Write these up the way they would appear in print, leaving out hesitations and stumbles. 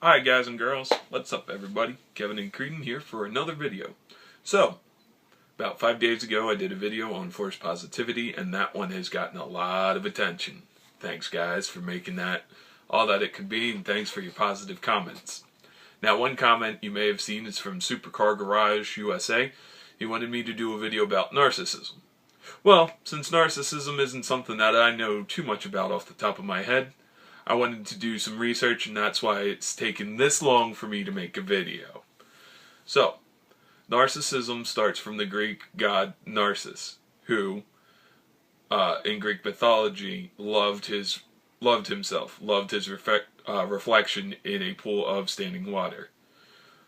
Hi guys and girls, what's up everybody? Kevin and Creedon here for another video. So, about 5 days ago I did a video on forced positivity and that one has gotten a lot of attention. Thanks guys for making that all that it could be, and thanks for your positive comments. Now one comment you may have seen is from SuperCarGarageUSA. He wanted me to do a video about narcissism. Well, since narcissism isn't something that I know too much about off the top of my head, I wanted to do some research, and that's why it's taken this long for me to make a video. So, narcissism starts from the Greek god Narcissus, who, in Greek mythology, loved his reflection in a pool of standing water.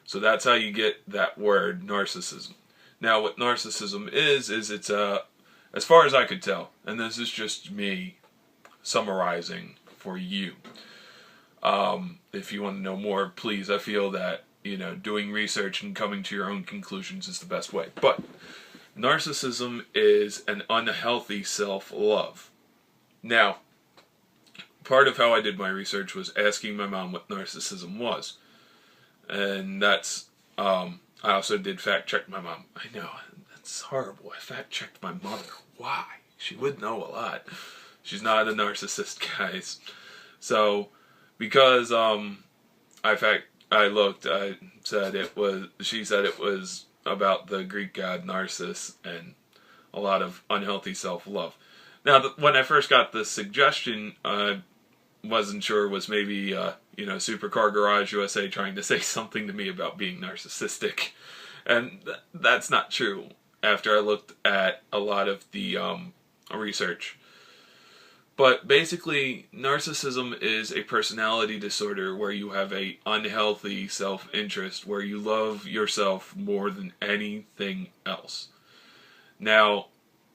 So that's how you get that word, narcissism. Now, what narcissism is it's as far as I could tell, and this is just me summarizing for you. If you want to know more, please, I feel that, doing research and coming to your own conclusions is the best way. But narcissism is an unhealthy self-love. Now, part of how I did my research was asking my mom what narcissism was. And that's, I also did fact-check my mom. I know, that's horrible. I fact-checked my mother. Why? She would know a lot. She's not a narcissist, guys. So, because she said it was about the Greek god Narcissus and a lot of unhealthy self-love. Now, when I first got the suggestion, I wasn't sure it was maybe SuperCarGarageUSA trying to say something to me about being narcissistic, and that's not true. After I looked at a lot of the research. But basically, narcissism is a personality disorder where you have a unhealthy self-interest, where you love yourself more than anything else. Now,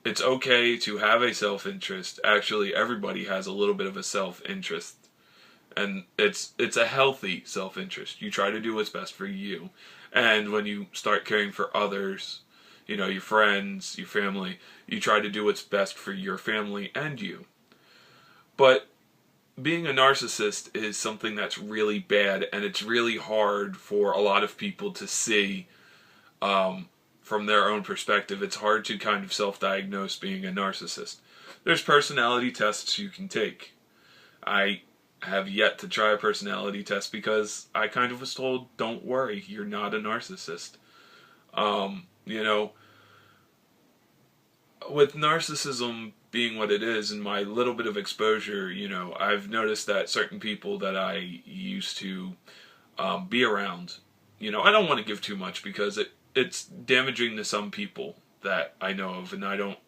it's okay to have a self-interest. Actually, everybody has a little bit of a self-interest. And it's a healthy self-interest. You try to do what's best for you. And when you start caring for others, your friends, your family, you try to do what's best for your family and you. But being a narcissist is something that's really bad, and it's really hard for a lot of people to see from their own perspective. It's hard to kind of self-diagnose being a narcissist. There's personality tests you can take. I have yet to try a personality test because I kind of was told, don't worry, you're not a narcissist. With narcissism being what it is, and my little bit of exposure, I've noticed that certain people that I used to be around, I don't want to give too much because it's damaging to some people that I know of, and I don't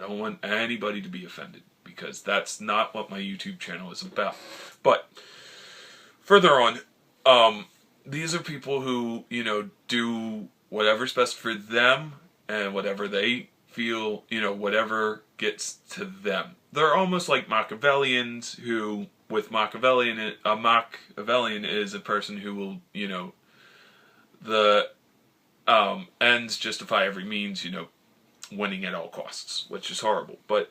want anybody to be offended because that's not what my YouTube channel is about. But further on, these are people who, do whatever's best for them and whatever they feel, whatever gets to them. They're almost like Machiavellians who, with Machiavellian, a Machiavellian is a person who will, the ends justify every means, winning at all costs, which is horrible. But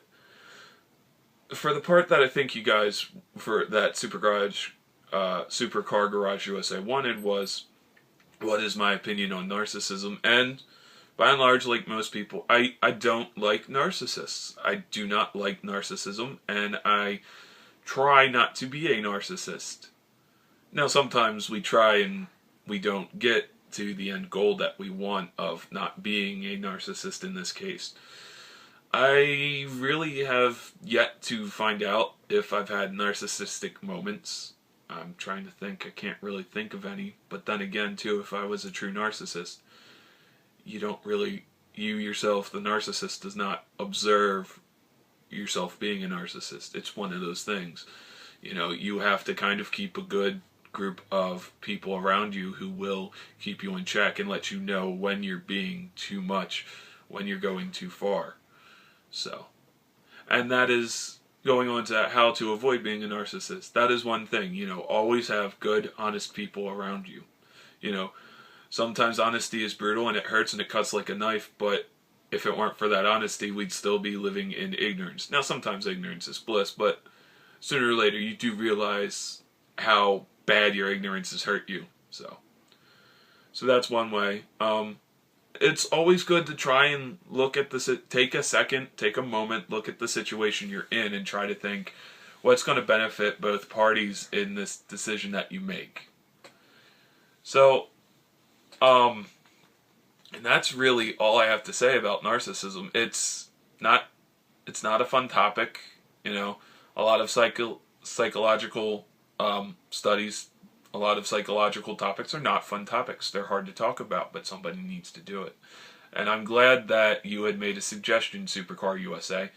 for the part that I think you guys, for that SuperCarGarageUSA wanted was, what is my opinion on narcissism? And by and large, like most people, I don't like narcissists. I do not like narcissism, and I try not to be a narcissist. Now, sometimes we try and we don't get to the end goal that we want of not being a narcissist in this case. I really have yet to find out if I've had narcissistic moments. I'm trying to think. I can't really think of any. But then again, too, if I was a true narcissist, you yourself, the narcissist, does not observe yourself being a narcissist. It's one of those things. You have to kind of keep a good group of people around you who will keep you in check and let you know when you're being too much, when you're going too far. So, and that is going on to how to avoid being a narcissist. That is one thing, always have good, honest people around you. Sometimes honesty is brutal and it hurts and it cuts like a knife, but if it weren't for that honesty, we'd still be living in ignorance. Now, sometimes ignorance is bliss, but sooner or later you do realize how bad your ignorance has hurt you. So that's one way. It's always good to try and look at take a second, take a moment, look at the situation you're in and try to think what's going to benefit both parties in this decision that you make. So, and that's really all I have to say about narcissism. It's not a fun topic, you know. A lot of psychological studies, a lot of psychological topics are not fun topics. They're hard to talk about, but somebody needs to do it. And I'm glad that you had made a suggestion, SuperCarGarageUSA.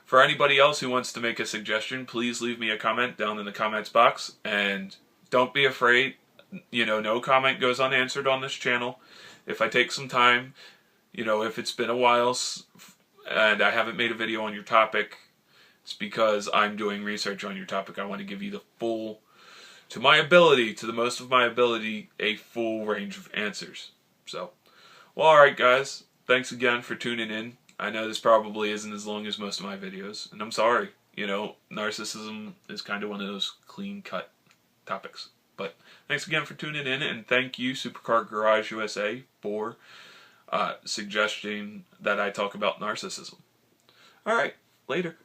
For anybody else who wants to make a suggestion, please leave me a comment down in the comments box. And don't be afraid. You know, no comment goes unanswered on this channel. If I take some time, you know, if it's been a while and I haven't made a video on your topic, it's because I'm doing research on your topic. I want to give you the full, to the most of my ability, a full range of answers. So, well, alright guys, thanks again for tuning in. I know this probably isn't as long as most of my videos, and I'm sorry. You know, narcissism is kind of one of those clean-cut topics. But thanks again for tuning in, and thank you, SuperCarGarageUSA, for suggesting that I talk about narcissism. Alright, later.